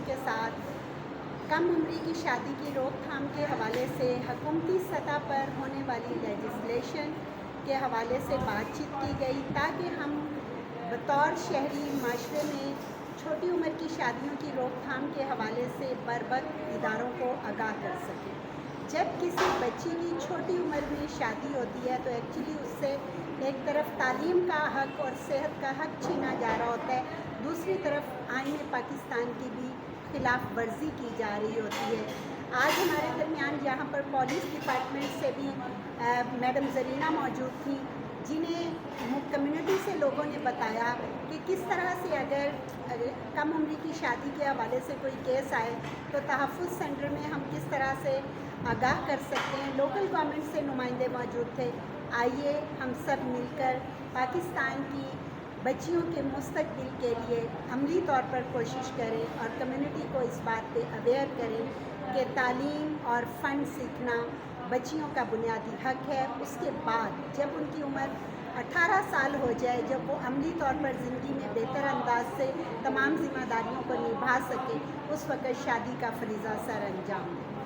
خواتین کے ساتھ کم عمری کی شادی کی روک تھام کے حوالے سے حکومتی سطح پر ہونے والی لیجسلیشن کے حوالے سے بات چیت کی گئی تاکہ ہم بطور شہری معاشرے میں چھوٹی عمر کی شادیوں کی روک تھام کے حوالے سے بربط اداروں کو آگاہ کر سکیں۔ جب کسی بچی کی چھوٹی عمر میں شادی ہوتی ہے تو ایکچولی اس سے ایک طرف تعلیم کا حق اور صحت کا حق چھینا جا رہا ہوتا ہے، دوسری طرف آئین پاکستان کی بھی خلاف ورزی کی جا رہی ہوتی ہے۔ آج ہمارے درمیان یہاں پر پولیس ڈپارٹمنٹ سے بھی میڈم زرینہ موجود تھیں، جنہیں کمیونٹی سے لوگوں نے بتایا کہ کس طرح سے اگر کم عمری کی شادی کے حوالے سے کوئی کیس آئے تو تحفظ سینٹر میں ہم کس طرح سے آگاہ کر سکتے ہیں۔ لوکل گورنمنٹ سے نمائندے موجود تھے۔ آئیے ہم سب مل کر پاکستان کی بچیوں کے مستقبل کے لیے عملی طور پر کوشش کریں اور کمیونٹی کو اس بات پہ اویئر کریں کہ تعلیم اور فن سیکھنا بچیوں کا بنیادی حق ہے۔ اس کے بعد جب ان کی عمر 18 سال ہو جائے، جب وہ عملی طور پر زندگی میں بہتر انداز سے تمام ذمہ داریوں کو نبھا سکے، اس وقت شادی کا فریضہ سر انجام دیں۔